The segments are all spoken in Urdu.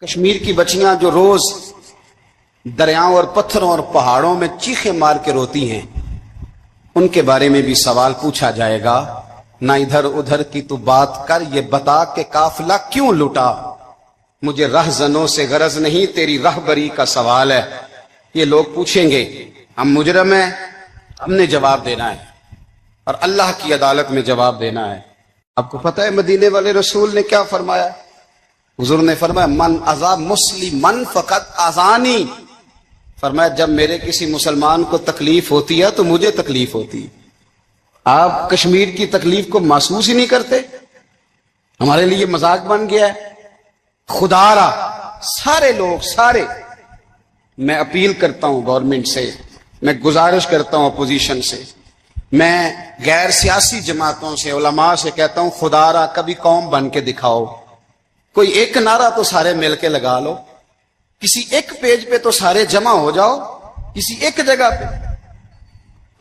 کشمیر کی بچیاں جو روز دریاؤں اور پتھروں اور پہاڑوں میں چیخیں مار کے روتی ہیں، ان کے بارے میں بھی سوال پوچھا جائے گا۔ نہ ادھر ادھر کی تو بات کر، یہ بتا کہ قافلہ کیوں لٹا۔ مجھے رہزنوں سے غرض نہیں، تیری رہبری کا سوال ہے۔ یہ لوگ پوچھیں گے، ہم مجرم ہیں، ہم نے جواب دینا ہے اور اللہ کی عدالت میں جواب دینا ہے۔ آپ کو پتہ ہے مدینے والے رسول نے کیا فرمایا؟ حضور نے فرمایا من اذا مسلمن فقط اذانی، فرمایا جب میرے کسی مسلمان کو تکلیف ہوتی ہے تو مجھے تکلیف ہوتی ہے۔ آپ کشمیر کی تکلیف کو محسوس ہی نہیں کرتے؟ ہمارے لیے مذاق بن گیا ہے۔ خدا را سارے لوگ میں اپیل کرتا ہوں گورنمنٹ سے، میں گزارش کرتا ہوں اپوزیشن سے، میں غیر سیاسی جماعتوں سے، علماء سے کہتا ہوں خدا را کبھی قوم بن کے دکھاؤ۔ کوئی ایک نعرہ تو سارے مل کے لگا لو، کسی ایک پیج پہ تو سارے جمع ہو جاؤ، کسی ایک جگہ پہ۔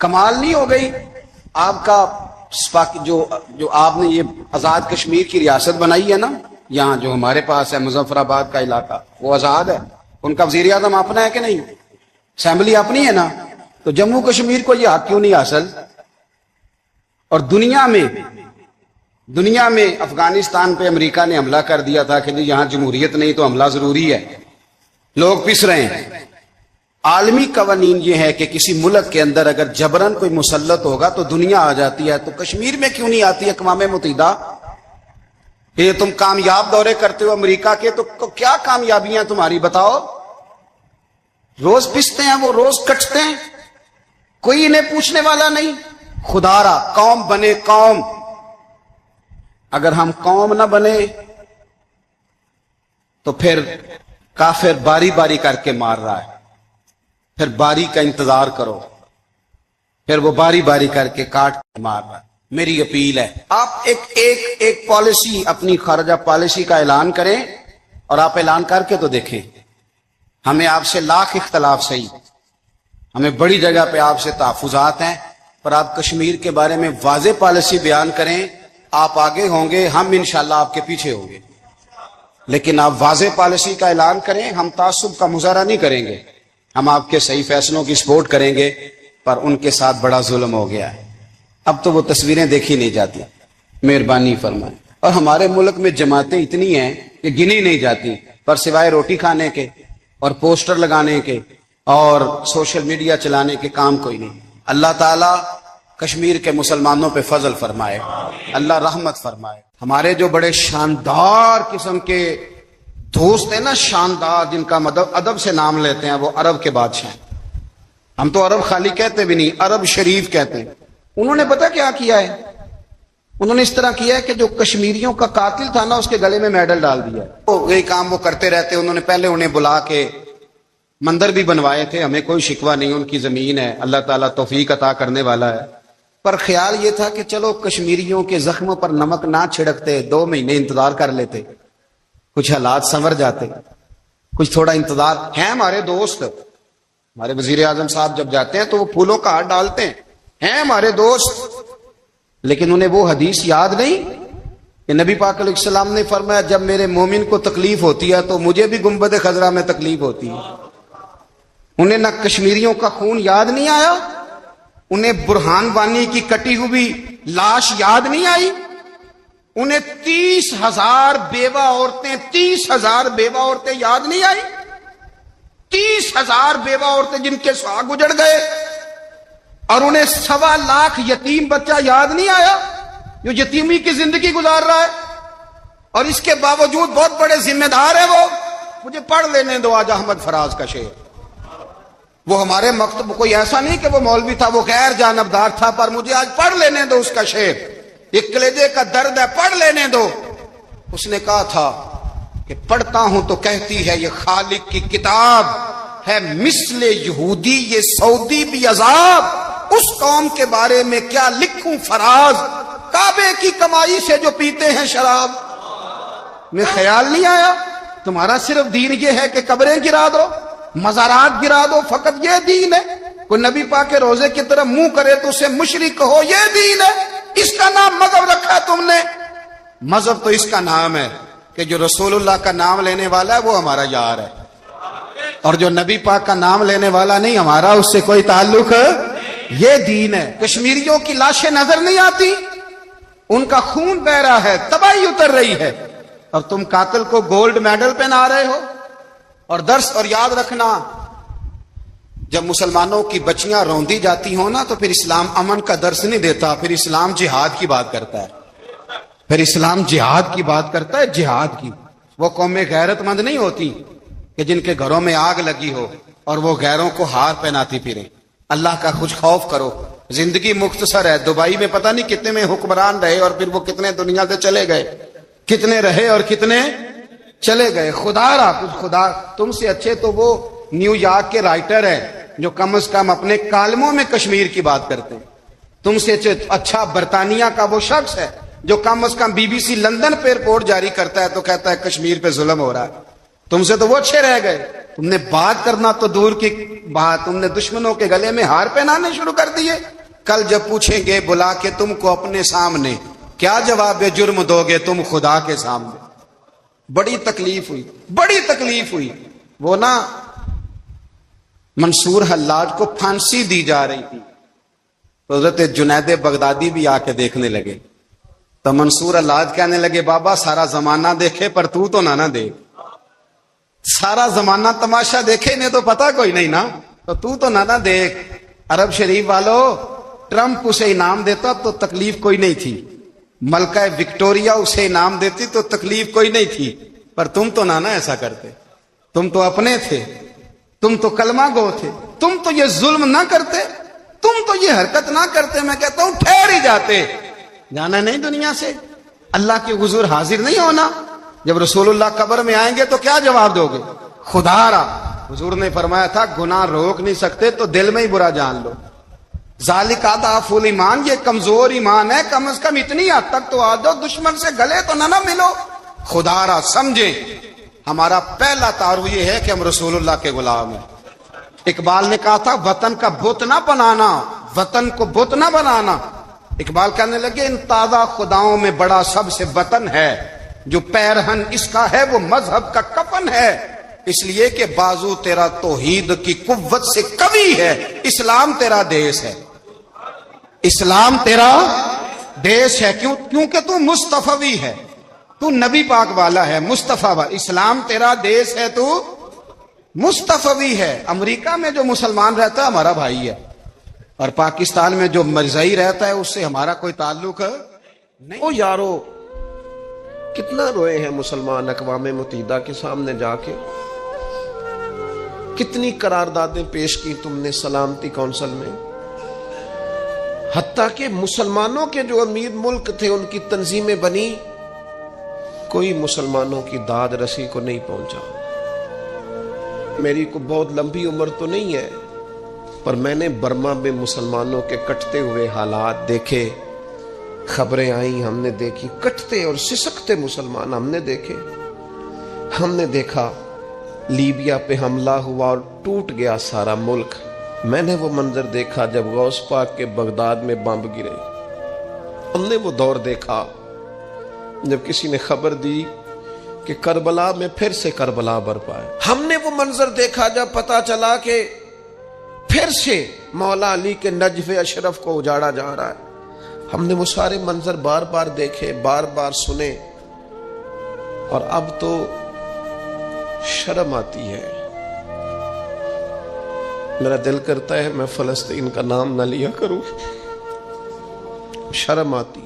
کمال نہیں ہو گئی آپ کا جو آپ نے یہ آزاد کشمیر کی ریاست بنائی ہے نا، یہاں جو ہمارے پاس ہے مظفر آباد کا علاقہ، وہ آزاد ہے، ان کا وزیر اعظم اپنا ہے کہ نہیں؟ اسمبلی اپنی ہے نا، تو جموں کشمیر کو یہ حق کیوں نہیں حاصل؟ اور دنیا میں افغانستان پہ امریکہ نے حملہ کر دیا تھا کہ یہاں جمہوریت نہیں تو حملہ ضروری ہے، لوگ پس رہے ہیں۔ عالمی قوانین یہ ہے کہ کسی ملک کے اندر اگر جبرن کوئی مسلط ہوگا تو دنیا آ جاتی ہے، تو کشمیر میں کیوں نہیں آتی اقوام متحدہ؟ یہ تم کامیاب دورے کرتے ہو امریکہ کے، تو کیا کامیابیاں تمہاری بتاؤ؟ روز پستے ہیں وہ، روز کٹتے ہیں، کوئی انہیں پوچھنے والا نہیں۔ خدا را قوم بنے قوم، اگر ہم قوم نہ بنے تو پھر کافر باری باری کر کے مار رہا ہے، پھر باری کا انتظار کرو، پھر وہ باری باری کر کے کاٹ کے مار رہا ہے۔ میری اپیل ہے آپ ایک پالیسی، اپنی خارجہ پالیسی کا اعلان کریں، اور آپ اعلان کر کے تو دیکھیں۔ ہمیں آپ سے لاکھ اختلاف صحیح، ہمیں بڑی جگہ پہ آپ سے تحفظات ہیں، پر آپ کشمیر کے بارے میں واضح پالیسی بیان کریں، آپ آگے ہوں گے، ہم انشاءاللہ آپ کے پیچھے ہوں گے۔ لیکن آپ واضح پالیسی کا اعلان کریں، ہم تعصب کا مظاہرہ نہیں کریں گے، ہم آپ کے صحیح فیصلوں کی سپورٹ کریں گے، پر ان کے ساتھ بڑا ظلم ہو گیا ہے، اب تو وہ تصویریں دیکھی نہیں جاتی۔ مہربانی فرمائیں۔ اور ہمارے ملک میں جماعتیں اتنی ہیں کہ گنی نہیں جاتی، پر سوائے روٹی کھانے کے اور پوسٹر لگانے کے اور سوشل میڈیا چلانے کے کام کوئی نہیں۔ اللہ تعالیٰ کشمیر کے مسلمانوں پہ فضل فرمائے، اللہ رحمت فرمائے۔ ہمارے جو بڑے شاندار قسم کے دوست ہیں نا، شاندار، جن کا ادب سے نام لیتے ہیں، وہ عرب کے بادشاہ ہیں۔ ہم تو عرب خالی کہتے بھی نہیں، عرب شریف کہتے ہیں۔ انہوں نے پتہ کیا کیا ہے؟ انہوں نے اس طرح کیا ہے کہ جو کشمیریوں کا قاتل تھا نا، اس کے گلے میں میڈل ڈال دیا۔ یہی کام وہ کرتے رہتے۔ انہوں نے پہلے انہیں بلا کے مندر بھی بنوائے تھے، ہمیں کوئی شکوہ نہیں، ان کی زمین ہے، اللہ تعالیٰ توفیق عطا کرنے والا ہے، پر خیال یہ تھا کہ چلو کشمیریوں کے زخموں پر نمک نہ چھڑکتے، 2 مہینے انتظار کر لیتے، کچھ حالات سنور جاتے، کچھ تھوڑا انتظار۔ ہیں ہمارے دوست، ہمارے وزیر اعظم صاحب جب جاتے ہیں تو وہ پھولوں کا ہار ڈالتے ہیں ہمارے دوست، لیکن انہیں وہ حدیث یاد نہیں کہ نبی پاک علیہ السلام نے فرمایا جب میرے مومن کو تکلیف ہوتی ہے تو مجھے بھی گنبد خضرا میں تکلیف ہوتی ہے۔ انہیں نہ کشمیریوں کا خون یاد نہیں آیا، انہیں برہان وانی کی کٹی ہوئی لاش یاد نہیں آئی، انہیں 30,000 بیوہ عورتیں یاد نہیں آئی، 30,000 بیوہ عورتیں جن کے سہاگ اجڑ گئے، اور انہیں 1.25 لاکھ یتیم بچہ یاد نہیں آیا جو یتیمی کی زندگی گزار رہا ہے، اور اس کے باوجود بہت بڑے ذمہ دار ہیں وہ۔ مجھے پڑھ لینے دو آج احمد فراز کا شعر، وہ ہمارے مکتب کوئی ایسا نہیں کہ وہ مولوی تھا، وہ غیر جانبدار تھا، پر مجھے آج پڑھ لینے دو اس کا شعر، ایک کلیجے کا درد ہے، پڑھ لینے دو۔ اس نے کہا تھا کہ پڑھتا ہوں تو کہتی ہے یہ خالق کی کتاب ہے، مثل یہودی یہ سعودی بھی عذاب، اس قوم کے بارے میں کیا لکھوں فراز، کعبے کی کمائی سے جو پیتے ہیں شراب۔ میں خیال نہیں آیا تمہارا صرف دین یہ ہے کہ قبریں گرا دو، مزارات گرا دو، فقط یہ دین ہے؟ کوئی نبی پاک کے روزے کی طرف منہ کرے تو اسے مشرک کہو، یہ دین ہے؟ اس کا نام مذہب رکھا ہے تم نے؟ مذہب تو اس کا نام ہے کہ جو رسول اللہ کا نام لینے والا ہے وہ ہمارا یار ہے، اور جو نبی پاک کا نام لینے والا نہیں، ہمارا اس سے کوئی تعلق ہے۔ یہ دین ہے۔ کشمیریوں کی لاشیں نظر نہیں آتی، ان کا خون بہ رہا ہے، تباہی اتر رہی ہے، اور تم قاتل کو گولڈ میڈل پہنا رہے ہو۔ اور درس اور یاد رکھنا، جب مسلمانوں کی بچیاں روندی جاتی ہوں نا تو پھر اسلام امن کا درس نہیں دیتا، پھر اسلام جہاد کی بات کرتا ہے، پھر اسلام جہاد کی بات کرتا ہے، جہاد کی۔ وہ قومیں غیرت مند نہیں ہوتی کہ جن کے گھروں میں آگ لگی ہو اور وہ غیروں کو ہار پہناتی پھریں۔ اللہ کا کچھ خوف کرو، زندگی مختصر ہے۔ دبئی میں پتہ نہیں کتنے میں حکمران رہے اور پھر وہ کتنے دنیا سے چلے گئے، کتنے رہے اور کتنے چلے گئے۔ خدا تم سے اچھے تو وہ نیو یارک کے رائٹر ہیں جو کم از کم اپنے کالموں میں کشمیر کی بات کرتے ہیں۔ تم سے اچھا برطانیہ کا وہ شخص ہے جو کم از کم BBC لندن پہ رپورٹ جاری کرتا ہے تو کہتا ہے کشمیر پہ ظلم ہو رہا ہے۔ تم سے تو وہ اچھے رہ گئے، تم نے بات کرنا تو دور کی بات، تم نے دشمنوں کے گلے میں ہار پہنانے شروع کر دیے۔ کل جب پوچھیں گے بلا کے تم کو اپنے سامنے، کیا جواب جرم دو گے تم خدا کے سامنے؟ بڑی تکلیف ہوئی۔ وہ نا منصور حلاج کو پھانسی دی جا رہی تھی تو حضرت جنید بغدادی بھی آ کے دیکھنے لگے، تو منصور حلاج کہنے لگے بابا سارا زمانہ دیکھے پر تو نہ دیکھ، سارا زمانہ تماشا دیکھے انہیں تو پتا کوئی نہیں نا، تو نہ دیکھ۔ عرب شریف والو، ٹرمپ اسے انعام دیتا تو تکلیف کوئی نہیں تھی، ملکہ وکٹوریا اسے انعام دیتی تو تکلیف کوئی نہیں تھی، پر تم تو نہ ایسا کرتے، تم تو اپنے تھے، تم تو کلمہ گو تھے، تم تو یہ ظلم نہ کرتے، تم تو یہ حرکت نہ کرتے، میں کہتا ہوں ٹھہر ہی جاتے، جانا نہیں دنیا سے، اللہ کے حضور حاضر نہیں ہونا۔ جب رسول اللہ قبر میں آئیں گے تو کیا جواب دو گے؟ خدا را، حضور نے فرمایا تھا گناہ روک نہیں سکتے تو دل میں ہی برا جان لو۔ ذالک اضعف الایمان، یہ کمزور ایمان ہے، کم از کم اتنی حد تک تو آ جاؤ، دشمن سے گلے تو نہ ملو۔ خدا را سمجھے، ہمارا پہلا تعارف یہ ہے کہ ہم رسول اللہ کے غلام ہیں۔ اقبال نے کہا تھا وطن کا بت نہ بنانا، وطن کو بت نہ بنانا۔ اقبال کہنے لگے ان تازہ خداؤں میں بڑا سب سے وطن ہے، جو پیرہن اس کا ہے وہ مذہب کا کفن ہے، اس لیے کہ بازو تیرا توحید کی قوت سے قوی ہے، اسلام تیرا دیس ہے، اسلام تیرا دیس ہے، کیونکہ تو مصطفی ہے، تو نبی پاک والا ہے، مصطفیٰ والا، اسلام تیرا دیس ہے، تو مصطفی ہے۔ امریکہ میں جو مسلمان رہتا ہے ہمارا بھائی ہے، اور پاکستان میں جو مرزائی رہتا ہے اس سے ہمارا کوئی تعلق نہیں۔ او یارو، کتنا روئے ہیں مسلمان اقوام متحدہ کے سامنے جا کے، کتنی قراردادیں پیش کی تم نے سلامتی کونسل میں، حتیٰ کہ مسلمانوں کے جو امیر ملک تھے ان کی تنظیمیں بنی، کوئی مسلمانوں کی داد رسی کو نہیں پہنچا۔ میری کو بہت لمبی عمر تو نہیں ہے، پر میں نے برما میں مسلمانوں کے کٹتے ہوئے حالات دیکھے، خبریں آئیں، ہم نے دیکھی، کٹتے اور سسکتے مسلمان ہم نے دیکھے۔ ہم نے دیکھا لیبیا پہ حملہ ہوا اور ٹوٹ گیا سارا ملک۔ میں نے وہ منظر دیکھا جب غوث پاک کے بغداد میں بمب گرے۔ ہم نے وہ دور دیکھا جب کسی نے خبر دی کہ کربلا میں پھر سے کربلا برپا ہے۔ ہم نے وہ منظر دیکھا جب پتا چلا کہ پھر سے مولا علی کے نجف اشرف کو اجاڑا جا رہا ہے۔ ہم نے وہ سارے منظر بار بار دیکھے، بار بار سنے، اور اب تو شرم آتی ہے۔ میرا دل کرتا ہے میں فلسطین کا نام نہ لیا کروں، شرم آتی۔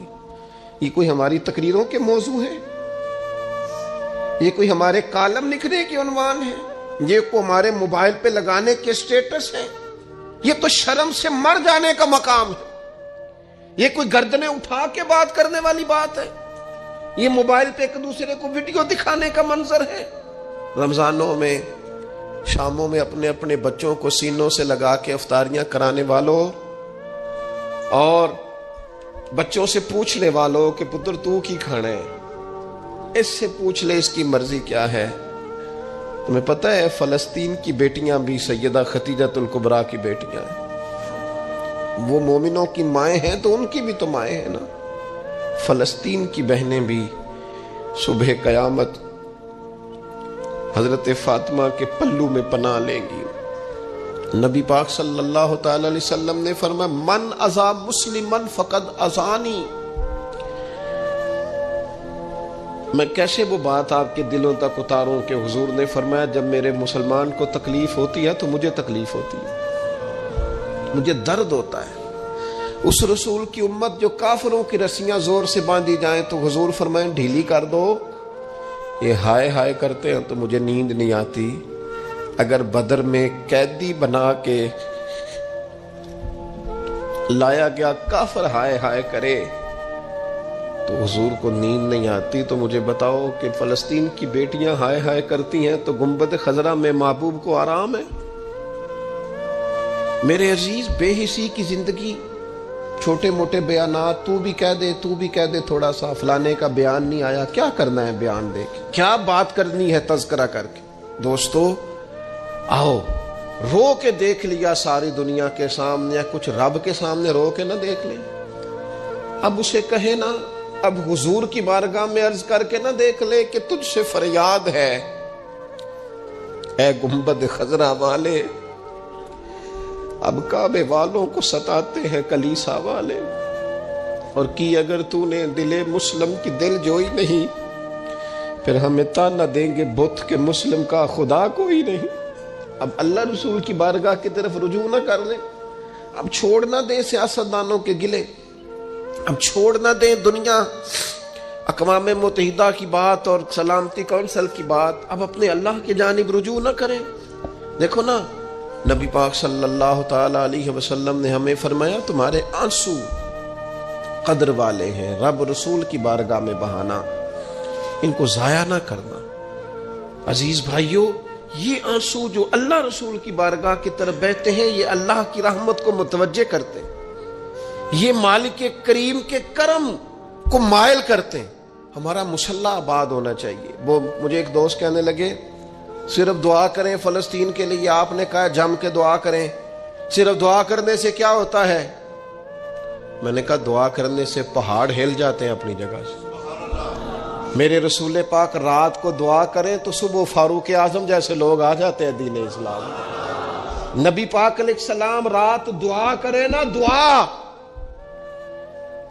یہ کوئی ہماری تقریروں کے موضوع ہے؟ یہ کوئی ہمارے کالم لکھنے کے عنوان ہے؟ یہ کوئی ہمارے موبائل پہ لگانے کے سٹیٹس ہے؟ یہ تو شرم سے مر جانے کا مقام ہے۔ یہ کوئی گردنیں اٹھا کے بات کرنے والی بات ہے؟ یہ موبائل پہ ایک دوسرے کو ویڈیو دکھانے کا منظر ہے؟ رمضانوں میں، شاموں میں اپنے اپنے بچوں کو سینوں سے لگا کے افطاریاں کرانے والوں، اور بچوں سے پوچھنے والوں کہ پتر تو کی کھانا ہے، اس سے پوچھ لے اس کی مرضی کیا ہے۔ تمہیں پتہ ہے فلسطین کی بیٹیاں بھی سیدہ خدیجۃ الکبریٰ کی بیٹیاں ہیں، وہ مومنوں کی مائیں ہیں تو ان کی بھی تو مائیں ہیں نا۔ فلسطین کی بہنیں بھی صبح قیامت حضرت فاطمہ کے پلو میں پناہ لیں گی۔ نبی پاک صلی اللہ تعالی علیہ وسلم نے فرمایا من اذا مسلمن فقد اذانی۔ میں کیسے وہ بات آپ کے دلوں تک اتاروں کہ حضور نے فرمایا جب میرے مسلمان کو تکلیف ہوتی ہے تو مجھے تکلیف ہوتی ہے، مجھے درد ہوتا ہے۔ اس رسول کی امت جو کافروں کی رسیاں زور سے باندھی جائیں تو حضور فرمائیں ڈھیلی کر دو، یہ ہائے ہائے کرتے ہیں تو مجھے نیند نہیں آتی۔ اگر بدر میں قیدی بنا کے لایا گیا کافر ہائے ہائے کرے تو حضور کو نیند نہیں آتی، تو مجھے بتاؤ کہ فلسطین کی بیٹیاں ہائے ہائے کرتی ہیں تو گنبد خضرا میں محبوب کو آرام ہے؟ میرے عزیز، بے حسی کی زندگی، چھوٹے موٹے بیانات، تو بھی کہہ دے تھوڑا سا، فلانے کا بیان نہیں آیا، کیا کرنا ہے بیان دے کے، کیا بات کرنی ہے تذکرہ کر کے؟ دوستو آؤ، رو کے دیکھ لیا ساری دنیا کے سامنے، کچھ رب کے سامنے رو کے نہ دیکھ لیں؟ اب اسے کہے نا، اب حضور کی بارگاہ میں عرض کر کے نہ دیکھ لے کہ تجھ سے فریاد ہے اے گنبد خضرا والے، اب کعبے والوں کو ستاتے ہیں کلیسا والے، اور کی اگر تو نے دل مسلم کی دل جوئی نہیں، پھر ہمیں تانا دیں گے بت کہ مسلم کا خدا کوئی نہیں۔ اب اللہ رسول کی بارگاہ کی طرف رجوع نہ کر لیں، اب چھوڑ نہ دیں سیاستدانوں کے گلے، اب چھوڑ نہ دیں دنیا اقوام متحدہ کی بات اور سلامتی کونسل کی بات، اب اپنے اللہ کی جانب رجوع نہ کریں۔ دیکھو نا، نبی پاک صلی اللہ تعالی علیہ وسلم نے ہمیں فرمایا تمہارے آنسو قدر والے ہیں، رب رسول کی بارگاہ میں بہانا، ان کو ضائع نہ کرنا۔ عزیز بھائیو، یہ آنسو جو اللہ رسول کی بارگاہ کی طرف بہتے ہیں، یہ اللہ کی رحمت کو متوجہ کرتے ہیں، یہ مالک کریم کے کرم کو مائل کرتے ہیں۔ ہمارا مسلح آباد ہونا چاہیے۔ وہ مجھے ایک دوست کہنے لگے صرف دعا کریں فلسطین کے لیے، آپ نے کہا جم کے دعا کریں، صرف دعا کرنے سے کیا ہوتا ہے؟ میں نے کہا دعا کرنے سے پہاڑ ہل جاتے ہیں اپنی جگہ سے۔ میرے رسول پاک رات کو دعا کریں تو صبح فاروق اعظم جیسے لوگ آ جاتے ہیں دین اسلام۔ نبی پاک علیہ السلام رات دعا کریں نا، دعا،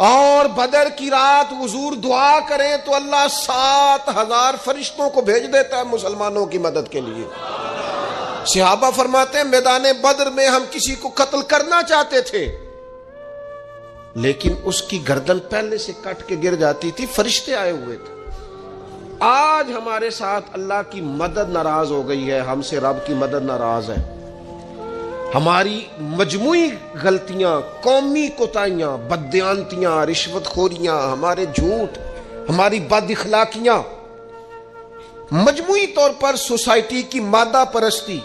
اور بدر کی رات حضور دعا کریں تو اللہ 7,000 فرشتوں کو بھیج دیتا ہے مسلمانوں کی مدد کے لیے۔ صحابہ فرماتے ہیں میدان بدر میں ہم کسی کو قتل کرنا چاہتے تھے لیکن اس کی گردن پہلے سے کٹ کے گر جاتی تھی، فرشتے آئے ہوئے تھے۔ آج ہمارے ساتھ اللہ کی مدد ناراض ہو گئی ہے، ہم سے رب کی مدد ناراض ہے۔ ہماری مجموعی غلطیاں، قومی کوتاہیاں، بددیانتیاں، رشوت خوریاں، ہمارے جھوٹ، ہماری بد اخلاقیاں، مجموعی طور پر سوسائٹی کی مادہ پرستی،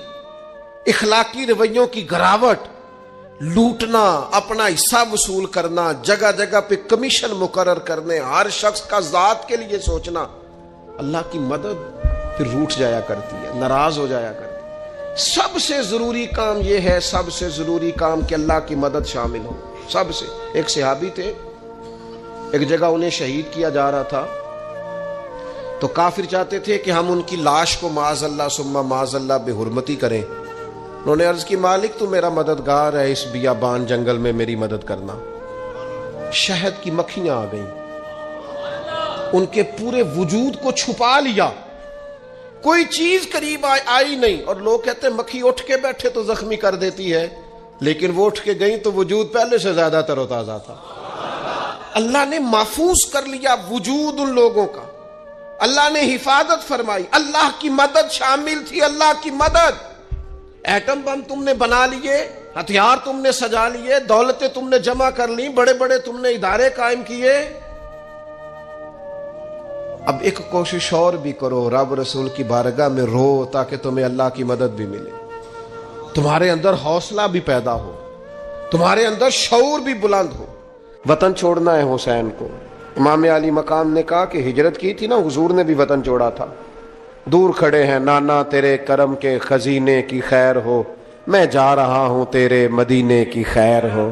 اخلاقی رویوں کی گراوٹ، لوٹنا، اپنا حصہ وصول کرنا، جگہ جگہ پہ کمیشن مقرر کرنے، ہر شخص کا ذات کے لیے سوچنا، اللہ کی مدد پھر روٹ جایا کرتی ہے، ناراض ہو جایا کرتی ہے۔ سب سے ضروری کام یہ ہے، سب سے ضروری کام کہ اللہ کی مدد شامل ہو۔ سب سے، ایک صحابی تھے، ایک جگہ انہیں شہید کیا جا رہا تھا تو کافر چاہتے تھے کہ ہم ان کی لاش کو معاذ اللہ ثم معاذ اللہ بے حرمتی کریں۔ انہوں نے عرض کی مالک تو میرا مددگار ہے، اس بیابان جنگل میں میری مدد کرنا۔ شہد کی مکھیاں آ گئیں، ان کے پورے وجود کو چھپا لیا، کوئی چیز قریب آئی نہیں، اور لوگ کہتے ہیں مکھی اٹھ کے بیٹھے تو زخمی کر دیتی ہے، لیکن وہ اٹھ کے گئیں تو وجود پہلے سے زیادہ تر و تازہ تھا۔ اللہ نے محفوظ کر لیا وجود ان لوگوں کا، اللہ نے حفاظت فرمائی، اللہ کی مدد شامل تھی، اللہ کی مدد۔ ایٹم بم تم نے بنا لیے، ہتھیار تم نے سجا لیے، دولتیں تم نے جمع کر لی، بڑے بڑے تم نے ادارے قائم کیے، اب ایک کوشش اور بھی کرو، رب رسول کی بارگاہ میں رو تاکہ تمہیں اللہ کی مدد بھی ملے، تمہارے اندر حوصلہ بھی پیدا ہو، تمہارے اندر شعور بھی بلند ہو۔ وطن چھوڑنا ہے حسین کو۔ امام علی مقام نے کہا کہ ہجرت کی تھی نا، حضور نے بھی وطن چھوڑا تھا۔ دور کھڑے ہیں نانا تیرے کرم کے خزینے کی خیر ہو، میں جا رہا ہوں تیرے مدینے کی خیر ہو۔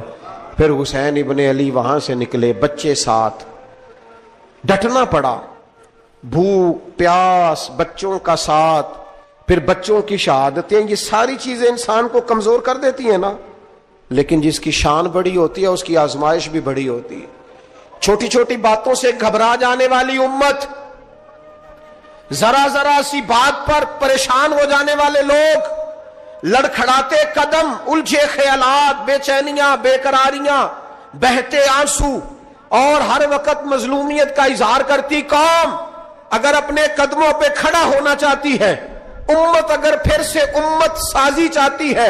پھر حسین ابن علی وہاں سے نکلے، بچے ساتھ، ڈٹنا پڑا، بھوک پیاس، بچوں کا ساتھ، پھر بچوں کی شہادتیں، یہ ساری چیزیں انسان کو کمزور کر دیتی ہیں نا. لیکن جس کی شان بڑی ہوتی ہے اس کی آزمائش بھی بڑی ہوتی ہے. چھوٹی چھوٹی باتوں سے گھبرا جانے والی امت، ذرا ذرا سی بات پر پریشان ہو جانے والے لوگ، لڑکھڑاتے قدم، الجھے خیالات، بے چینیاں، بے قراریاں، بہتے آنسو اور ہر وقت مظلومیت کا اظہار کرتی قوم اگر اپنے قدموں پہ کھڑا ہونا چاہتی ہے، امت اگر پھر سے امت سازی چاہتی ہے،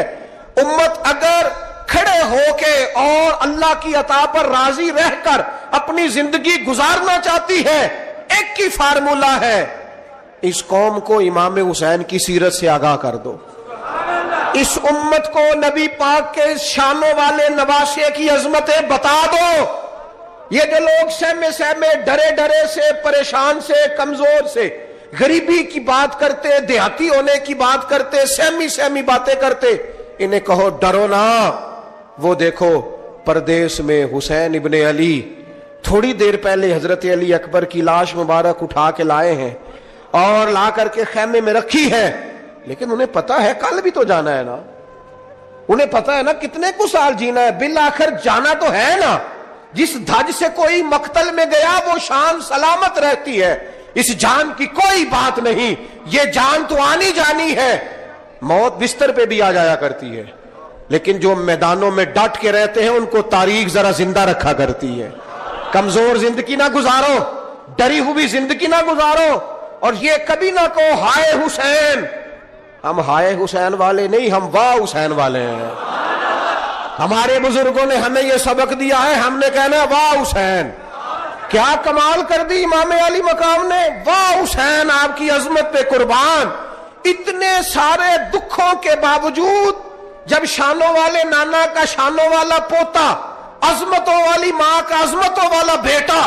امت اگر کھڑے ہو کے اور اللہ کی عطا پر راضی رہ کر اپنی زندگی گزارنا چاہتی ہے، ایک ہی فارمولہ ہے، اس قوم کو امام حسین کی سیرت سے آگاہ کر دو. اس امت کو نبی پاک کے شانوں والے نواسے کی عظمتیں بتا دو. یہ جو لوگ سہمے سہمے، ڈرے ڈرے سے، پریشان سے، کمزور سے، غریبی کی بات کرتے، دیہاتی ہونے کی بات کرتے، سہمی سہمی باتیں کرتے، انہیں کہو ڈرو نا. وہ دیکھو پردیس میں حسین ابن علی تھوڑی دیر پہلے حضرت علی اکبر کی لاش مبارک اٹھا کے لائے ہیں اور لا کر کے خیمے میں رکھی ہے، لیکن انہیں پتا ہے کل بھی تو جانا ہے نا. انہیں پتا ہے نا کتنے کو سال جینا ہے، بالآخر جانا تو ہے نا. جس دھج سے کوئی مقتل میں گیا وہ شان سلامت رہتی ہے. اس جان کی کوئی بات نہیں، یہ جان تو آنی جانی ہے. موت بستر پہ بھی آ جایا کرتی ہے، لیکن جو میدانوں میں ڈٹ کے رہتے ہیں ان کو تاریخ ذرا زندہ رکھا کرتی ہے. کمزور زندگی نہ گزارو، ڈری ہوئی زندگی نہ گزارو. اور یہ کبھی نہ کہو ہائے حسین. ہم ہائے حسین والے نہیں، ہم واہ حسین والے ہیں. ہمارے بزرگوں نے ہمیں یہ سبق دیا ہے، ہم نے کہنا واہ حسین. کیا کمال کر دی امام علی مقام نے، واہ حسین آپ کی عظمت پہ قربان. اتنے سارے دکھوں کے باوجود جب شانوں والے نانا کا شانوں والا پوتا، عظمتوں والی ماں کا عظمتوں والا بیٹا،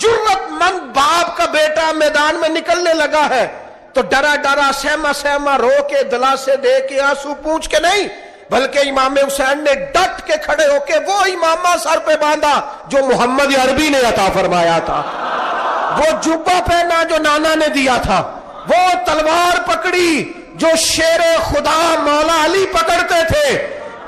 جرت مند باپ کا بیٹا میدان میں نکلنے لگا ہے تو ڈرا ڈرا، سہما سہما، رو کے، دلاسے دے کے، آنسو پونچھ کے نہیں، بلکہ امام حسین نے ڈٹ کے کھڑے ہو کے وہ امامہ سر پہ باندھا جو محمد عربی نے عطا فرمایا تھا، وہ جبہ پہنا جو نانا نے دیا تھا، وہ تلوار پکڑی جو شیر خدا مولا علی پکڑتے تھے.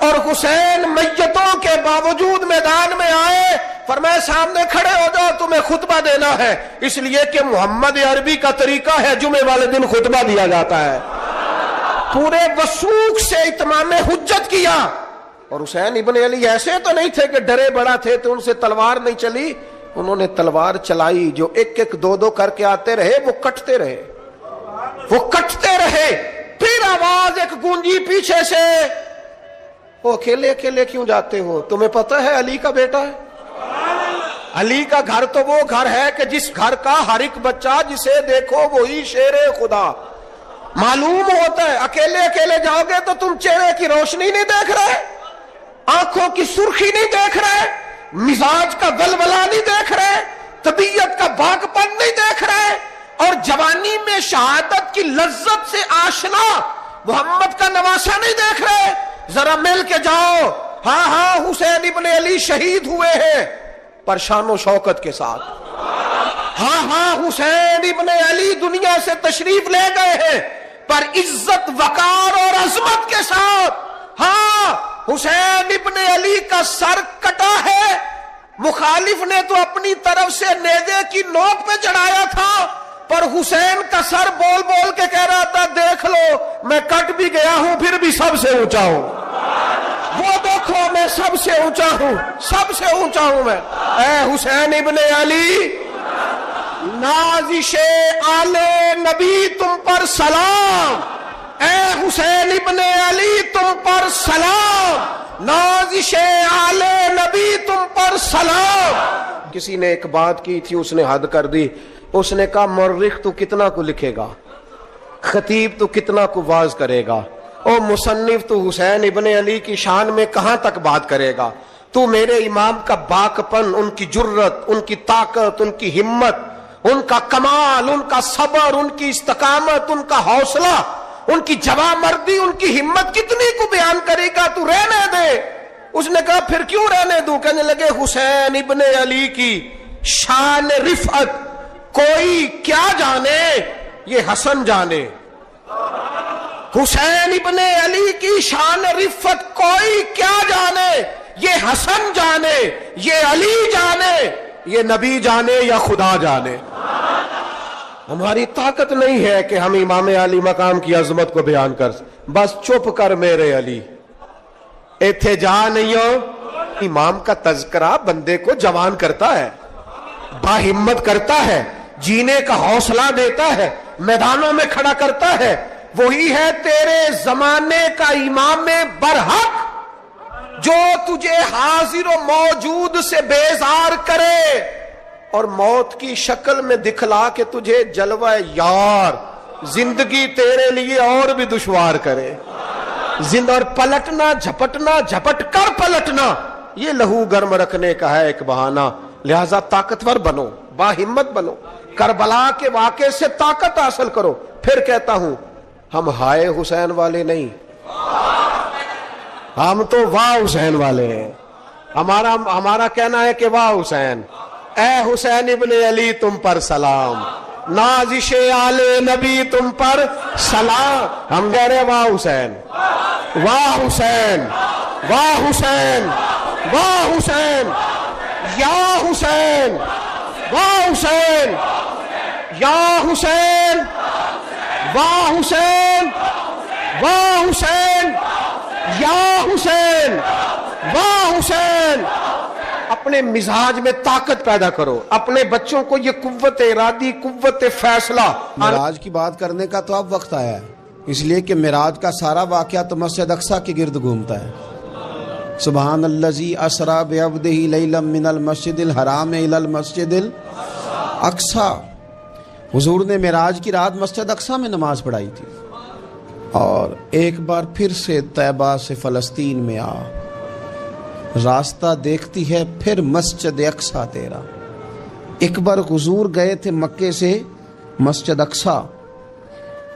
اور حسین میتوں کے باوجود میدان میں آئے، فرمایا سامنے کھڑے ہو جاؤ، تمہیں خطبہ دینا ہے. اس لیے کہ محمد عربی کا طریقہ ہے جمعے والے دن خطبہ دیا جاتا ہے. پورے وثوق سے اتمام حجت کیا. اور حسین ابن علی ایسے تو نہیں تھے کہ ڈرے بڑا تھے تو ان سے تلوار نہیں چلی، انہوں نے تلوار چلائی. جو ایک ایک دو دو کر کے آتے رہے وہ کٹتے رہے، وہ کٹتے رہے. پھر آواز ایک گونجی پیچھے سے، وہ اکیلے اکیلے کیوں جاتے ہو؟ تمہیں پتا ہے علی کا بیٹا ہے. علی کا گھر تو وہ گھر ہے کہ جس گھر کا ہر ایک بچہ جسے دیکھو وہی شیر خدا. معلوم ہوتا ہے اکیلے اکیلے جاؤ گے تو تم چہرے کی روشنی نہیں دیکھ رہے، آنکھوں کی سرخی نہیں دیکھ رہے، مزاج کا ولولہ نہیں دیکھ رہے، طبیعت کا باغپن نہیں دیکھ رہے، اور جوانی میں شہادت کی لذت سے آشنا محمد کا نواسا نہیں دیکھ رہے. ذرا مل کے جاؤ. ہاں ہاں حسین ابن علی شہید ہوئے ہیں پر شان و شوکت کے ساتھ. ہاں ہاں حسین ابن علی دنیا سے تشریف لے گئے ہیں پر عزت، وقار اور عظمت کے ساتھ. ہاں حسین ابن علی کا سر کٹا ہے، مخالف نے تو اپنی طرف سے نیزے کی نوک پہ چڑھایا تھا، پر حسین کا سر بول بول کے کہہ رہا تھا دیکھ لو میں کٹ بھی گیا ہوں پھر بھی سب سے اونچا ہوں. وہ دیکھو میں سب سے اونچا ہوں، سب سے اونچا ہوں میں. اے حسین ابن علی، نازش آل نبی تم پر سلام. اے حسین ابن علی تم پر سلام، نازش آل نبی تم پر سلام. کسی نے ایک بات کی تھی، اس نے حد کر دی. اس نے کہا مورخ تو کتنا کو لکھے گا، خطیب تو کتنا کو واز کرے گا، اور مصنف تو حسین ابن علی کی شان میں کہاں تک بات کرے گا. تو میرے امام کا باکپن، ان کی جرت، ان کی طاقت، ان کی ہمت، ان کا کمال، ان کا صبر، ان کی استقامت، ان کا حوصلہ، ان کی جوامردی، ان کی ہمت کتنی کو بیان کرے گا. تو رہنے دے. اس نے کہا پھر کیوں رہنے دوں؟ کہنے لگے حسین ابن علی کی شان رفعت کوئی کیا جانے یہ حسن جانے، حسین ابن علی کی شان رفت کوئی کیا جانے یہ حسن جانے، یہ علی جانے، یہ نبی جانے یا خدا جانے۔ ہماری طاقت نہیں ہے کہ ہم امام علی مقام کی عظمت کو بیان کر، بس چپ کر میرے علی، ایتھے جا نہیں ہو۔ امام کا تذکرہ بندے کو جوان کرتا ہے، باہمت کرتا ہے، جینے کا حوصلہ دیتا ہے، میدانوں میں کھڑا کرتا ہے۔ وہی ہے تیرے زمانے کا امام برحق جو تجھے حاضر و موجود سے بیزار کرے اور موت کی شکل میں دکھلا کے تجھے جلوہ یار زندگی تیرے لیے اور بھی دشوار کرے۔ اور پلٹنا جھپٹنا، جھپٹ کر پلٹنا، یہ لہو گرم رکھنے کا ہے ایک بہانہ۔ لہذا طاقتور بنو، باہمت بنو، کربلا کے واقعے سے طاقت حاصل کرو۔ پھر کہتا ہوں ہم ہائے حسین والے نہیں، ہم تو واہ حسین والے ہیں۔ ہمارا کہنا ہے کہ واہ حسین، اے حسین ابن علی تم پر سلام، نازش آل نبی تم پر سلام۔ ہم کہہ رہے واہ حسین، واہ حسین، واہ حسین، واہ حسین، یا حسین، واہ حسین، یا حسین، واہ حسین، واہ حسین، یا حسین، واہ حسین۔ اپنے مزاج میں طاقت پیدا کرو، اپنے بچوں کو یہ قوت ارادی، قوت فیصلہ۔ معراج کی بات کرنے کا تو اب وقت آیا ہے، اس لیے کہ معراج کا سارا واقعہ تو مسجد اقصیٰ کے گرد گھومتا ہے۔ سبحان الذی اسریٰ بعبدہ لیلا من المسجد الحرام الی المسجد الاقصیٰ۔ حضور نے معراج کی رات مسجد اقصیٰ میں نماز پڑھائی تھی، اور ایک بار پھر سے طیبہ سے فلسطین میں آ، راستہ دیکھتی ہے پھر مسجد اقصیٰ تیرا۔ ایک بار حضور گئے تھے مکے سے مسجد اقصیٰ،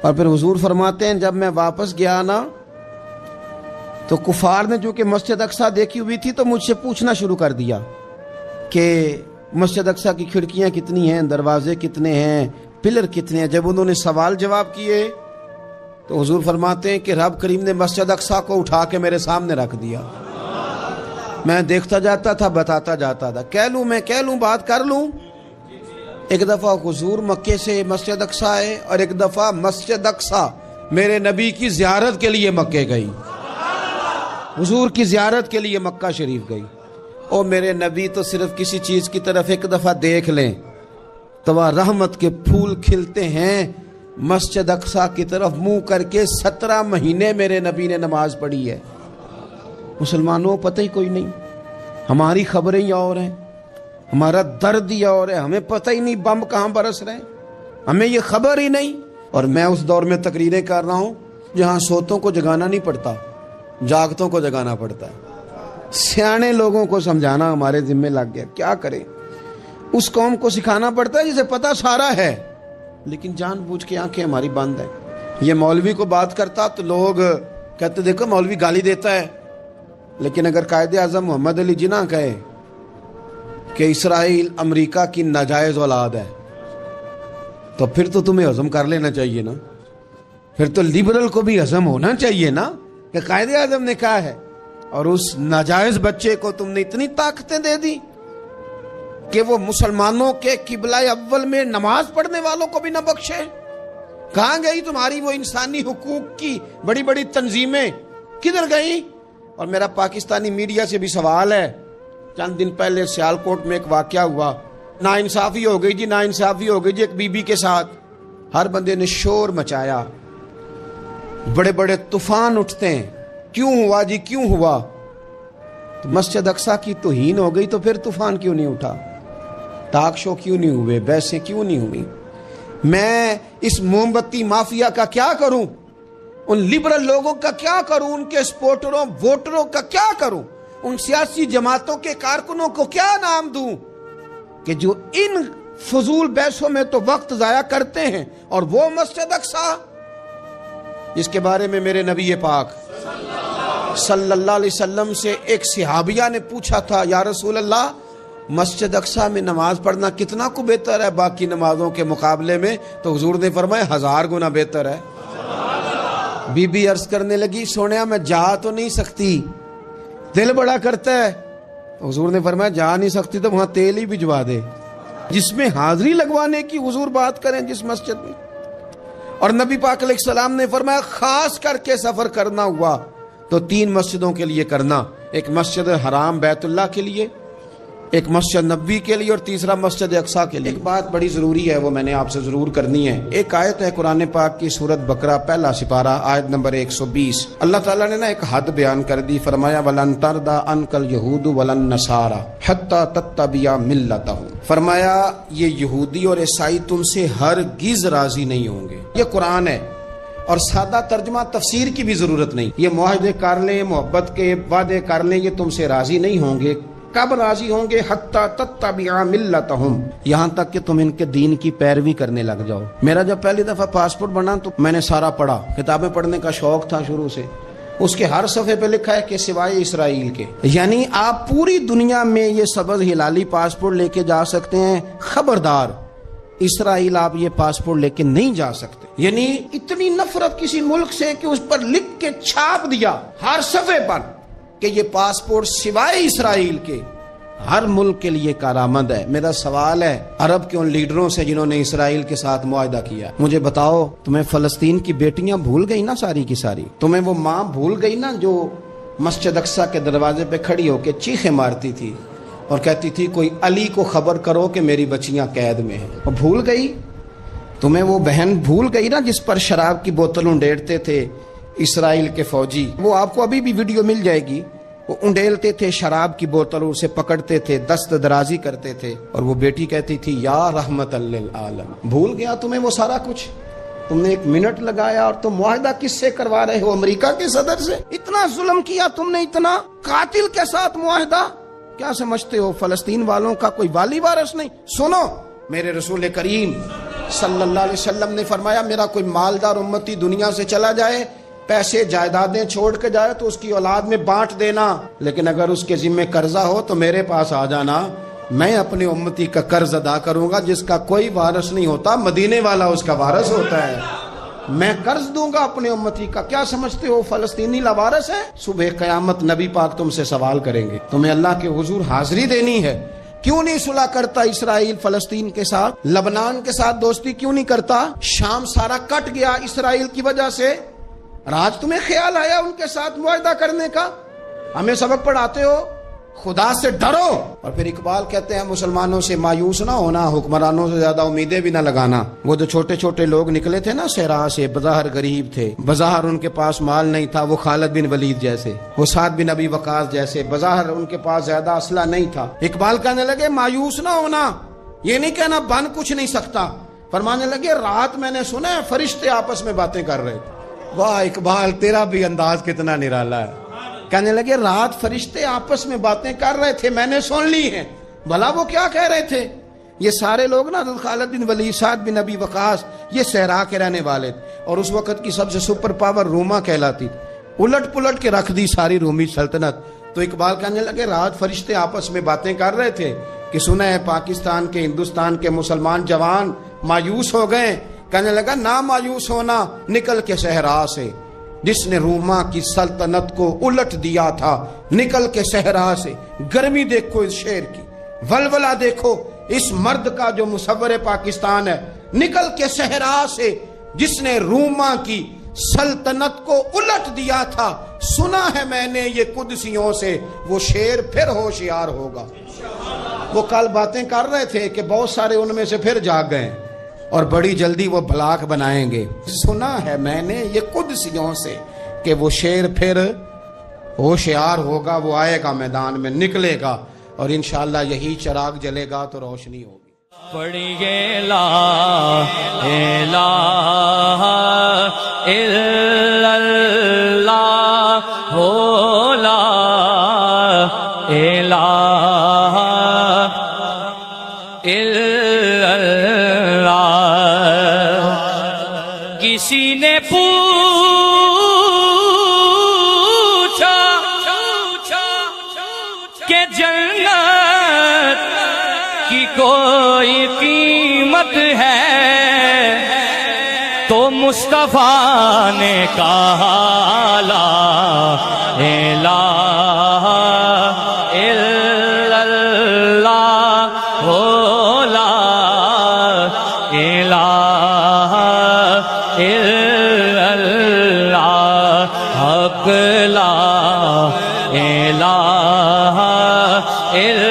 اور پھر حضور فرماتے ہیں جب میں واپس گیا نا تو کفار نے جو کہ مسجد اقصیٰ دیکھی ہوئی تھی تو مجھ سے پوچھنا شروع کر دیا کہ مسجد اقصیٰ کی کھڑکیاں کتنی ہیں، دروازے کتنے ہیں، پلر کتنے ہیں۔ جب انہوں نے سوال جواب کیے تو حضور فرماتے ہیں کہ رب کریم نے مسجد اقصیٰ کو اٹھا کے میرے سامنے رکھ دیا۔ میں دیکھتا جاتا تھا، بتاتا جاتا تھا، کہہ لوں بات کر لوں۔ ایک دفعہ حضور مکے سے مسجد اقصیٰ آئے، اور ایک دفعہ مسجد اقصیٰ میرے نبی کی زیارت کے لیے مکے گئی، حضور کی زیارت کے لیے مکہ شریف گئی۔ اور میرے نبی تو صرف کسی چیز کی طرف ایک دفعہ دیکھ لیں تو وہاں رحمت کے پھول کھلتے ہیں۔ مسجد اقصیٰ کی طرف منہ کر کے 17 مہینے میرے نبی نے نماز پڑھی ہے۔ مسلمانوں پتہ ہی کوئی نہیں، ہماری خبریں ہی اور ہیں، ہمارا درد ہی اور ہے، ہمیں پتہ ہی نہیں بم کہاں برس رہے ہیں، ہمیں یہ خبر ہی نہیں۔ اور میں اس دور میں تقریریں کر رہا ہوں جہاں سوتوں کو جگانا نہیں پڑتا، جاگتوں کو جگانا پڑتا ہے۔ سیانے لوگوں کو سمجھانا ہمارے ذمہ لگ گیا، کیا کریں؟ اس قوم کو سکھانا پڑتا ہے جسے پتہ سارا ہے، لیکن جان بوجھ کے آنکھیں ہماری بند ہیں۔ یہ مولوی کو بات کرتا تو لوگ کہتے دیکھو مولوی گالی دیتا ہے، لیکن اگر قائد اعظم محمد علی جناح کہے کہ اسرائیل امریکہ کی ناجائز اولاد ہے تو پھر تو تمہیں ہضم کر لینا چاہیے نا، پھر تو لبرل کو بھی ہضم ہونا چاہیے نا کہ قائد اعظم نے کہا ہے، اور اس ناجائز بچے کو تم نے اتنی طاقتیں دے دی کہ وہ مسلمانوں کے قبلہ اول میں نماز پڑھنے والوں کو بھی نہ بخشے۔ کہاں گئی تمہاری وہ انسانی حقوق کی بڑی بڑی تنظیمیں، کدھر گئی؟ اور میرا پاکستانی میڈیا سے بھی سوال ہے، چند دن پہلے سیالکوٹ میں ایک واقعہ ہوا، ناانصافی ہو گئی جی، ناانصافی ہو گئی جی ایک بی بی کے ساتھ۔ ہر بندے نے شور مچایا، بڑے بڑے طوفان اٹھتے ہیں، کیوں ہوا جی کیوں ہوا؟ تو مسجد اقصیٰ کی توہین ہو گئی تو پھر طوفان کیوں نہیں اٹھا؟ ٹاک شو کیوں نہیں ہوئے؟ بحثیں کیوں نہیں ہوئی؟ میں اس موم بتی مافیا کا کیا کروں؟ ان لبرل لوگوں کا کیا کروں؟ ان کے سپورٹروں ووٹروں کا کیا کروں؟ ان سیاسی جماعتوں کے کارکنوں کو کیا نام دوں کہ جو ان فضول بحثوں میں تو وقت ضائع کرتے ہیں، اور وہ مسجد اقصیٰ جس کے بارے میں میرے نبی پاک صلی اللہ علیہ وسلم سے ایک صحابیہ نے پوچھا تھا، یا رسول اللہ مسجد اقصی میں نماز پڑھنا کتنا کو بہتر ہے باقی نمازوں کے مقابلے میں؟ تو حضور نے فرمایا 1000 گنا بہتر ہے۔ بی بی عرض کرنے لگی سونیا میں جا تو نہیں سکتی، دل بڑا کرتا ہے۔ حضور نے فرمایا جا نہیں سکتی تو وہاں تیل ہی بھجوا دے، جس میں حاضری لگوانے کی حضور بات کریں جس مسجد میں۔ اور نبی پاک علیہ السلام نے فرمایا خاص کر کے سفر کرنا ہوا تو 3 مسجدوں کے لیے کرنا، ایک مسجد حرام بیت اللہ کے لیے، ایک مسجد نبوی کے لیے، اور تیسرا مسجد اقصی کے لیے۔ ایک بات بڑی ضروری ہے، وہ میں نے آپ سے ضرور کرنی ہے۔ ایک آیت ہے قرآن پاک کی سورۃ بقرہ پہلا سپارہ آیت نمبر 120۔ اللہ تعالیٰ نے ایک حد بیان کر دی، فرمایا وَلَن تَرْضَىٰ عَنْكَ الْيَهُودُ وَلَا النَّصَارَىٰ حَتَّىٰ تَتَّبِعَ مِلَّتَهُمْ۔ فرمایا یہ یہودی اور عیسائی تم سے ہرگز راضی نہیں ہوں گے۔ یہ قرآن ہے اور سادہ ترجمہ تفسیر کی بھی ضرورت نہیں۔ یہ معاہدے کر لیں، محبت کے وعدے کر لیں، یہ تم سے راضی نہیں ہوں گے۔ کب راضی ہوں گے؟ حتی تتبع ملتہم، یہاں تک کہ تم ان کے دین کی پیروی کرنے لگ جاؤ۔ میرا جب پہلی دفعہ پاسپورٹ بنا تو میں نے سارا پڑھا، کتابیں پڑھنے کا شوق تھا شروع سے۔ اس کے ہر صفحے پہ لکھا ہے کہ سوائے اسرائیل کے، یعنی آپ پوری دنیا میں یہ سبز ہلالی پاسپورٹ لے کے جا سکتے ہیں، خبردار اسرائیل آپ یہ پاسپورٹ لے کے نہیں جا سکتے۔ یعنی اتنی نفرت کسی ملک سے کہ اس پر لکھ کے چھاپ دیا ہر صفحے پر کہ یہ پاسپورٹ سوائے اسرائیل کے ہر ملک کے لیے کارآمد ہے۔ میرا سوال ہے عرب کے ان لیڈروں سے جنہوں نے اسرائیل کے ساتھ معاہدہ کیا، مجھے بتاؤ تمہیں فلسطین کی بیٹیاں بھول گئی نا ساری کی ساری؟ تمہیں وہ ماں بھول گئی نا جو مسجد اقصی کے دروازے پہ کھڑی ہو کے چیخیں مارتی تھی اور کہتی تھی کوئی علی کو خبر کرو کہ میری بچیاں قید میں ہیں؟ اور بھول گئی؟ تمہیں وہ بہن بھول گئی نا جس پر شراب کی بوتل انڈیڑتے تھے اسرائیل کے فوجی؟ وہ آپ کو ابھی بھی ویڈیو مل جائے گی، وہ انڈیلتے تھے شراب کی بوتل، اسے پکڑتے تھے، دست درازی کرتے تھے، اور وہ بیٹی کہتی تھی یا رحمت للعالم۔ بھول گیا تمہیں وہ سارا کچھ؟ تم نے 1 منٹ لگایا اور تم معاہدہ کس سے کروا رہے ہو؟ امریکہ کے صدر سے؟ اتنا ظلم کیا تم نے، اتنا قاتل کے ساتھ معاہدہ؟ کیا سمجھتے ہو فلسطین والوں کا کوئی والی وارث نہیں؟ سنو، میرے رسول کریم صلی اللہ علیہ وسلم نے فرمایا میرا کوئی مالدار امتی دنیا سے چلا جائے، پیسے جائیدادیں چھوڑ کے جائے تو اس کی اولاد میں بانٹ دینا، لیکن اگر اس کے ذمہ قرضہ ہو تو میرے پاس آ جانا، میں اپنے امتی کا قرض ادا کروں گا۔ جس کا کوئی وارث نہیں ہوتا مدینے والا اس کا وارث ہوتا ہے، میں قرض دوں گا اپنے امتی کا۔ کیا سمجھتے ہو فلسطینی لاوارث ہے؟ صبح قیامت نبی پاک تم سے سوال کریں گے، تمہیں اللہ کے حضور حاضری دینی ہے۔ کیوں نہیں صلح کرتا اسرائیل فلسطین کے ساتھ؟ لبنان کے ساتھ دوستی کیوں نہیں کرتا؟ شام سارا کٹ گیا اسرائیل کی وجہ سے، راج تمہیں خیال آیا ان کے ساتھ معاہدہ کرنے کا؟ ہمیں سبق پڑھاتے ہو، خدا سے ڈرو۔ اور پھر اقبال کہتے ہیں مسلمانوں سے مایوس نہ ہونا، حکمرانوں سے زیادہ امیدیں بھی نہ لگانا۔ وہ جو چھوٹے چھوٹے لوگ نکلے تھے نا صحرا سے، بظاہر غریب تھے، بظاہر ان کے پاس مال نہیں تھا، وہ خالد بن ولید جیسے، وہ سعد بن ابی وقاص جیسے، بظاہر ان کے پاس زیادہ اسلحہ نہیں تھا۔ اقبال کہنے لگے مایوس نہ ہونا، یہ نہیں کہنا بن کچھ نہیں سکتا، فرمانے لگے رات میں نے سنا ہے فرشتے آپس میں باتیں کر رہے تھے۔ واہ اقبال تیرا بھی انداز کتنا نرالا ہے۔ کہنے لگے رات فرشتے آپس میں باتیں کر رہے تھے، میں نے سن لی ہیں۔ بھلا وہ کیا کہہ رہے تھے؟ یہ سارے لوگ نا خالد بن ولید، سعد بن ابی وقاص، یہ صحرا کے رہنے والے تھے، اور اس وقت کی سب سے سپر پاور روما کہلاتی تھی، الٹ پلٹ کے رکھ دی ساری رومی سلطنت۔ تو اقبال کہنے لگے رات فرشتے آپس میں باتیں کر رہے تھے کہ سنا ہے پاکستان کے، ہندوستان کے مسلمان جوان مایوس ہو گئے۔ کہنے لگا نہ مایوس ہونا، نکل کے صحرا سے، جس نے روما کی سلطنت کو الٹ دیا تھا، نکل کے صحرا سے۔ گرمی دیکھو اس شعر کی، ولولہ دیکھو اس مرد کا جو مصور پاکستان ہے، نکل کے صحرا سے جس نے روما کی سلطنت کو الٹ دیا تھا، سنا ہے میں نے یہ قدسیوں سے، وہ شیر پھر ہوشیار ہوگا۔ وہ کل باتیں کر رہے تھے کہ بہت سارے ان میں سے پھر جاگ گئے اور بڑی جلدی وہ بلاک بنائیں گے۔ سنا ہے میں نے یہ قدسیوں سے کہ وہ شیر پھر ہوشیار ہوگا، وہ آئے گا میدان میں، نکلے گا، اور انشاءاللہ یہی چراغ جلے گا تو روشنی ہوگی۔ پڑھیے لا الہ الا اللہ ہو، لا الہ الا اللہ۔ کسی نے پوچھا کہ جنت کوئی قیمت ہے تو مصطفیٰ نے کہا لا الہ الا اللہ ہو لا الہ الا اللہ حق لا الہ الا